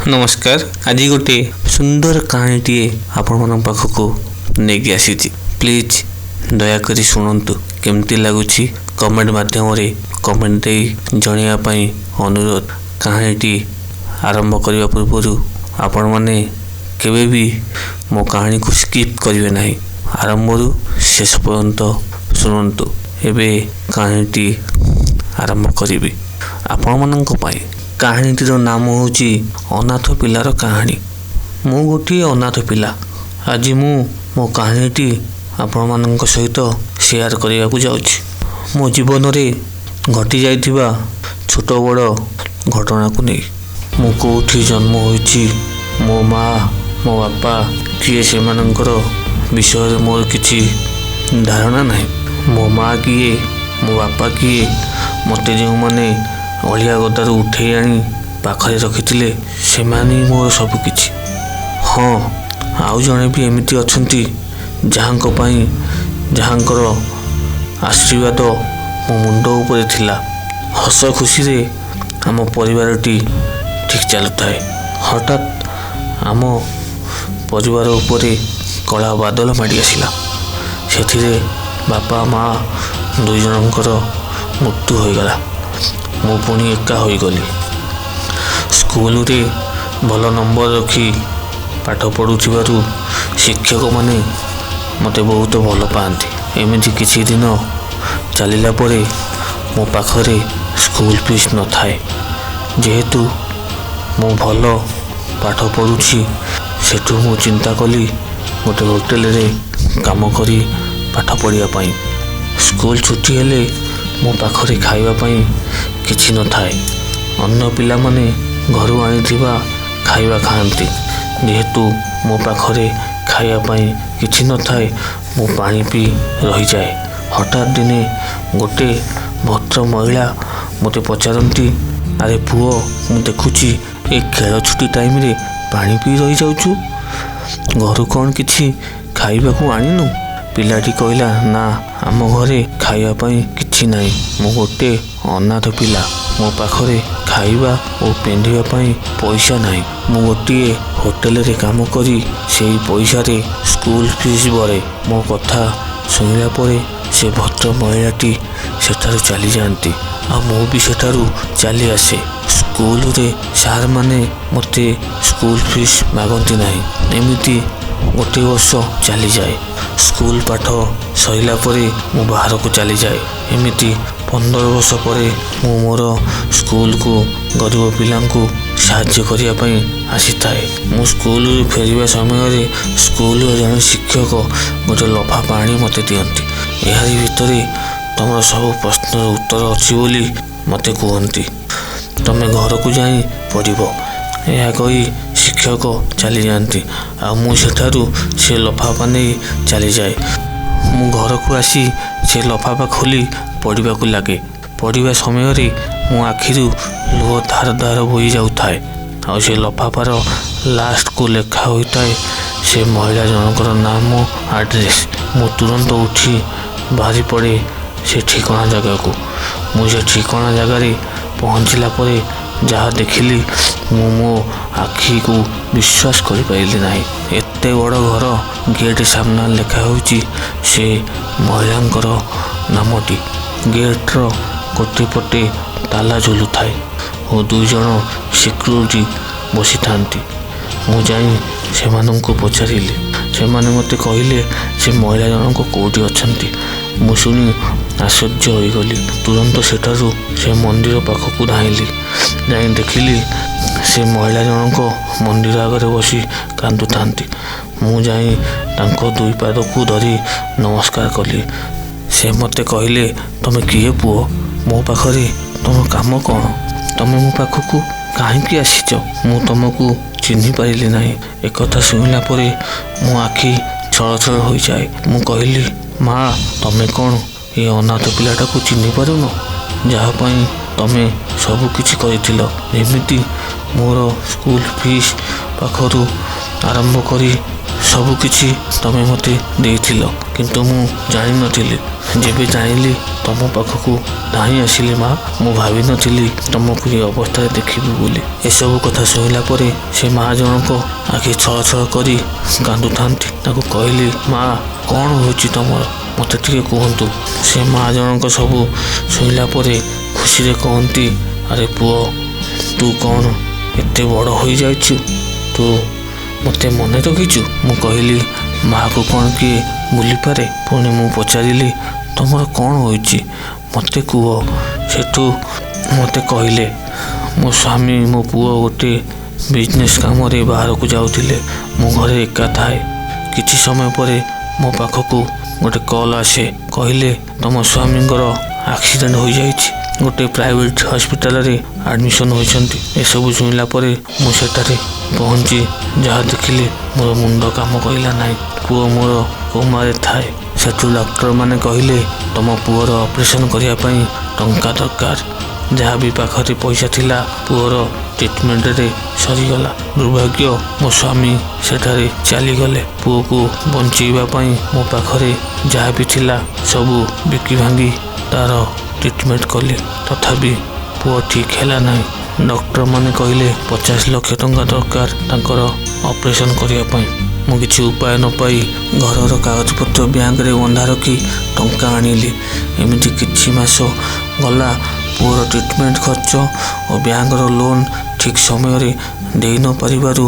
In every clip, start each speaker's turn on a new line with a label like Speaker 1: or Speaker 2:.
Speaker 1: नमस्कार। आज गोटे सुंदर कहानीटे आपण पाखक नहीं आसी। प्लीज दयाकोरी शुणु केमती लगुच कमेंट माध्यम कमेंट दे जनवाई अनुरोध। कहानीटी आरंभ करने पूर्व आपण मैंने केवे भी मो कहानी को स्किप करेंगे ना। आरंभ शेष पर्यंत शुणु। एवं कहानीटी आरंभ करी आपण मान। कहानीटीर नाम हूँ अनाथ पिलार कहानी। मु गोटे अनाथ पिला। आज मो कहानीटी आपण मान सहित शेयर करने को जाऊँगी। मो जीवन में घटी जाइथिबा छोट बड़ घटना को नहीं। मु कोठी जन्म होइछि, मो माँ मो बापा किए से विषय मोर किछि धारणा नहीं। मो माँ किए मो बापा किए मते जो माने अलिया गदारू उठे आनी पाखरे रखिथिले से मोर सबकिछि। हाँ, आउ जड़े भी एमती अच्छी जहाँकर आशीर्वाद मो मुंड उपरे थिला। हस खुशी रे आम परिवारटी ठीक चलुए। हठात आम परिवार उपरे कला बादल माड़ी आसला। से बापा माँ दुई जनकर मृत्यु हो गला। मु पुणी एका हो गली। स्कूल रे भल नंबर रखी पाठ पढ़ुथिबारु शिक्षक माने मते बहुत भल पाती। एमती किछि दिन चलिला परे मो पाखरे स्कूल फीस न थाए। जेहेतु मु भल पाठ पढ़ुछि सेठु मु चिंता कली गोटे होटेल रे काम करी पाठ पढ़िया पाई। स्कूल छुट्टी हेले मो पाखरे खाइबा पाई किछि न थाए। अन्य पिला माने घरु आनिथिबा खाइबा खाआंती। जेहेतु मो पाखरे खाइबा पाई किछि न थाए मो पानी पी रही जाए। हठात दिने गोटे भद्र महिला मते पचारती, अरे पुओ मु देखुची ए खेल छुट्टी टाइम रे पानी पी रही जाउछु, घरु कौन किछि खाइबा को आनिनु? पिलाटी कहला, ना आम घरे खाइबा पाई किछि नाही। मु गोटे अनाथ पिला, मो पाखरे खाइबा और पिंधिबा पाई पैसा नाही। मु गोटे होटेल रे काम करी सेई पैसा रे स्कूल फीस भरे। मो कथा सुनिला परे से भद्र महिलाटी सेठारु चली जाती। आ मु भी सेठारु चली आसे। स्कूल रे सार माने मते स्कूल फीस मागंती नाही। एमिति गोटे वर्ष चली जाए। स्कूल पाठ सरिला परे मु बाहर को चली जाए। एमिति 15 वर्ष परे मु मोर स्कूल को गरीब पिलांकु साहाय्य करिया पई आसी थाए। मु स्कूल फेरिबा समय स्कूल जन शिक्षक गोटे लफा पानी मते दियंती। एहारी भितरे तुम सब प्रश्न उत्तर अच्छी बोली मते कहती। तमे घर को जाई पढ़िबो, यह कही शिक्षक चली जाती। आ मु सेठारु से लफाफा नहीं चली जाए। मु घर को आसी से लफाफा खोली पढ़ा को लगे। पढ़ा समय मो आखिरु लुह धार धार बोई जाए। आ से लफाफार लास्ट को लेखा होता है से महिला जनकर नाम आड्रेस। मु तुरंत उठी बाहरी पड़े से ठिकाना जगह को। मुझे ठिकाना जगार पहुँचला परे जहाँ देखिली मो आखि को विश्वास कर पाइली नहीं। एते बड़ घर गेट सामना लेखा होची से महिलांकर नामटी। गेट्र गोटे पटे ताला झुलु थाए और 2 जन सिक्यूरिटी बसी थांती। मु जाई सेमानंको पचारिली। सेमाने मते कहिले से महिला जनक कोठी अछंती। मु सुनी आश्चर्य हो गली। तुरंत सेठारु से मंदिर पाखक धाइली। जाई देखिली से महिला जनक मंदिर आगे बसी कांदु थांती। मु जाई तांको 2 पाद को धरी नमस्कार कली। से मते कहले, तमे किए पुओ? मो पाखरे तुम काम कौन? तमे मो पाखक कहीं आसीच? मु तुमको चिन्ह पारिली नहीं। एक कथा शुणिला परे मो आखि छल छल हो जाए। मु कहली, माँ तमे कौन ये अनाथ पिलाटा को चिन्ह पारुन? जहाँपाई तमे सब किछि करिथिल। एमिति मोर स्कूल फीस पाखरु आरंभ करी सब किछि तमे मते देइथिल। କିନ୍ତୁ ମୁଁ ଜାଣିନଥିଲି। ଯେବେ ଜାଣିଲି ତମ ପାଖକୁ ଧାଇଁ ଆସିଲି ମା, ମୁଁ ଭାବିନଥିଲି ତମକୁ ଏ ଅବସ୍ଥାରେ ଦେଖିବି ବୋଲି। ଏସବୁ କଥା ଶୁଣିଲା ପରେ ସେ ମା ଜଣକ ଆଖି ଛଳ ଛଳ କରି କାନ୍ଦୁଥାନ୍ତି। ତାକୁ କହିଲି, ମା କ'ଣ ହେଉଛି ତମର, ମୋତେ ଟିକେ କୁହନ୍ତୁ। ସେ ମା ଜଣକ ସବୁ ଶୁଣିଲା ପରେ ଖୁସିରେ କହନ୍ତି, ଆରେ ପୁଅ, ତୁ କ'ଣ ଏତେ ବଡ଼ ହୋଇଯାଇଛୁ, ତୁ ମୋତେ ମନେ ରଖିଛୁ। ମୁଁ କହିଲି, ମାଆକୁ କ'ଣ କିଏ ଭୁଲିପାରେ? ପୁଣି ମୁଁ ପଚାରିଲି, ତମର କ'ଣ ହୋଇଛି ମୋତେ କୁହ। ସେଠୁ ମୋତେ କହିଲେ, ମୋ ସ୍ୱାମୀ ମୋ ପୁଅ ଗୋଟେ ବିଜନେସ୍ କାମରେ ବାହାରକୁ ଯାଉଥିଲେ। ମୁଁ ଘରେ ଏକା ଥାଏ। କିଛି ସମୟ ପରେ ମୋ ପାଖକୁ ଗୋଟେ କଲ୍ ଆସେ। କହିଲେ, ତମ ସ୍ୱାମୀଙ୍କର ଆକ୍ସିଡେଣ୍ଟ ହୋଇଯାଇଛି, ଗୋଟେ ପ୍ରାଇଭେଟ୍ ହସ୍ପିଟାଲରେ ଆଡ଼ମିସନ୍ ହୋଇଛନ୍ତି। ଏସବୁ ଶୁଣିଲା ପରେ ମୁଁ ସେଠାରେ ପହଞ୍ଚି ଯାହା ଦେଖିଲି ମୋର ମୁଣ୍ଡ କାମ କରିଲା ନାହିଁ। ପୁଅ ମୋର କୋମାରେ ଥାଏ। ସେଠୁ ଡାକ୍ତରମାନେ କହିଲେ, ତମ ପୁଅର ଅପରେସନ୍ କରିବା ପାଇଁ ଟଙ୍କା ଦରକାର। ଯାହା ବି ପାଖରେ ପଇସା ଥିଲା ପୁଅର ଟ୍ରିଟମେଣ୍ଟରେ ସରିଗଲା। ଦୁର୍ଭାଗ୍ୟ, ମୋ ସ୍ୱାମୀ ସେଠାରେ ଚାଲିଗଲେ। ପୁଅକୁ ବଞ୍ଚେଇବା ପାଇଁ ମୋ ପାଖରେ ଯାହା ବି ଥିଲା ସବୁ ବିକି ଭାଙ୍ଗି ତାର ଟ୍ରିଟମେଣ୍ଟ କଲି। ତଥାପି ପୁଅ ଠିକ୍ ହେଲା ନାହିଁ। ଡକ୍ଟରମାନେ କହିଲେ 50 ଲକ୍ଷ ଟଙ୍କା ଦରକାର ତାଙ୍କର ଅପରେସନ୍ କରିବା ପାଇଁ। ମୁଁ କିଛି ଉପାୟ ନ ପାଇ ଘରର କାଗଜପତ୍ର ବ୍ୟାଙ୍କରେ ବନ୍ଧା ରଖି ଟଙ୍କା ଆଣିଲି। ଏମିତି କିଛି ମାସ ଗଲା। ପୁଅର ଟ୍ରିଟମେଣ୍ଟ ଖର୍ଚ୍ଚ ଓ ବ୍ୟାଙ୍କର ଲୋନ୍ ଠିକ୍ ସମୟରେ ଦେଇ ନ ପାରିବାରୁ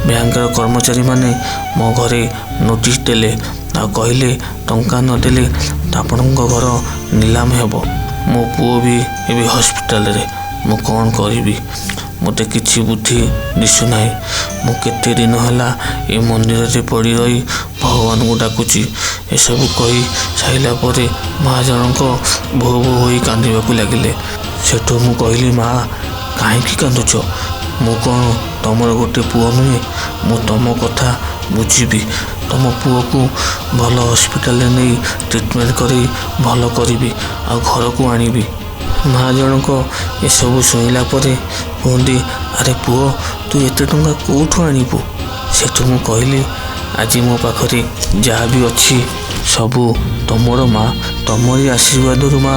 Speaker 1: ବ୍ୟାଙ୍କର କର୍ମଚାରୀମାନେ ମୋ ଘରେ ନୋଟିସ୍ ଦେଲେ ଆଉ କହିଲେ, ଟଙ୍କା ନଦେଲେ ଆପଣଙ୍କ ଘର ନିଲାମ ହେବ। ମୋ ପୁଅ ବି ଏବେ ହସ୍ପିଟାଲରେ। ମୁଁ କ'ଣ କରିବି? ମୋତେ କିଛି ବୁଦ୍ଧି ଦିଶୁନାହିଁ। ମୁଁ କେତେ ଦିନ ହେଲା ଏ ମନ୍ଦିରରେ ପଡ଼ି ରହି ଭଗବାନଙ୍କୁ ଡାକୁଛି। ଏସବୁ କହି ସାରିଲା ପରେ ମା ଜଣକ ଭୋ ଭୋ ହୋଇ କାନ୍ଦିବାକୁ ଲାଗିଲେ। ସେଠୁ ମୁଁ କହିଲି, ମା କାହିଁକି କାନ୍ଦୁଛ? ମୁଁ କ'ଣ ତମର ଗୋଟେ ପୁଅ ନୁହେଁ? ମୁଁ ତମ କଥା ବୁଝିବି। ତମ ପୁଅକୁ ଭଲ ହସ୍ପିଟାଲରେ ନେଇ ଟ୍ରିଟମେଣ୍ଟ କରି ଭଲ କରିବି ଆଉ ଘରକୁ ଆଣିବି। ମା ଜଣକ ଏସବୁ ଶୁଣିଲା ପରେ କୁହନ୍ତି, ଆରେ ପୁଅ, ତୁ ଏତେ ଟଙ୍କା କେଉଁଠୁ ଆଣିବୁ? ସେଠୁ ମୁଁ କହିଲି, ଆଜି ମୋ ପାଖରେ ଯାହା ବି ଅଛି ସବୁ ତମର ମା। ତମରି ଆଶୀର୍ବାଦରୁ ମା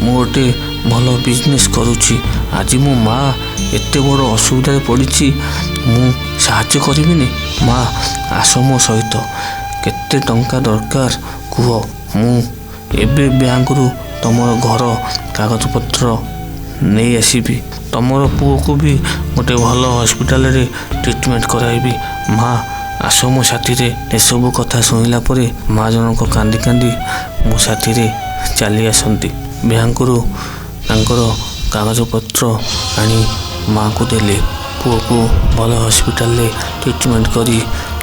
Speaker 1: ମୁଁ ଗୋଟେ ଭଲ ବିଜନେସ୍ କରୁଛି। ଆଜି ମୋ ମା ଏତେ ବଡ଼ ଅସୁବିଧାରେ ପଡ଼ିଛି, ମୁଁ ସାହାଯ୍ୟ କରିବିନି? ମା ଆସ ମୋ ସହିତ। କେତେ ଟଙ୍କା ଦରକାର କୁହ, ମୁଁ ଏବେ ବ୍ୟାଙ୍କରୁ ତମର ଘର କାଗଜପତ୍ର ନେଇ ଆସିବି। ତମର ପୁଅକୁ ବି ଗୋଟେ ଭଲ ହସ୍ପିଟାଲରେ ଟ୍ରିଟମେଣ୍ଟ କରାଇବି। ମା ଆସ ମୋ ସାଥିରେ। ଏସବୁ କଥା ଶୁଣିଲା ପରେ ମା ଜଣକ କାନ୍ଦି କାନ୍ଦି ମୋ ସାଥିରେ ଚାଲି ଆସନ୍ତି। ବ୍ୟାଙ୍କରୁ ତାଙ୍କର କାଗଜପତ୍ର ଆଣି ମାଆକୁ ଦେଲେ। ପୁଅକୁ ଭଲ ହସ୍ପିଟାଲରେ ଟ୍ରିଟମେଣ୍ଟ କରି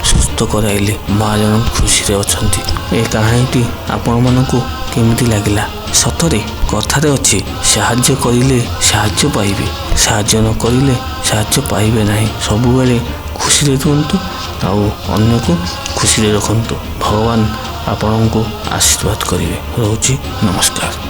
Speaker 1: ସୁସ୍ଥ କରାଇଲେ। ମା ଜଣକ ଖୁସିରେ ଅଛନ୍ତି। ଏ କାହାଣୀଟି ଆପଣମାନଙ୍କୁ କେମିତି ଲାଗିଲା? ସତରେ କଥାରେ ଅଛି, ସାହାଯ୍ୟ କରିଲେ ସାହାଯ୍ୟ ପାଇବେ, ସାହାଯ୍ୟ ନ କରିଲେ ସାହାଯ୍ୟ ପାଇବେ ନାହିଁ। ସବୁବେଳେ ଖୁସିରେ ରୁହନ୍ତୁ ଆଉ ଅନ୍ୟକୁ ଖୁସିରେ ରଖନ୍ତୁ। ଭଗବାନ ଆପଣଙ୍କୁ ଆଶୀର୍ବାଦ କରିବେ। ରହୁଛି, ନମସ୍କାର।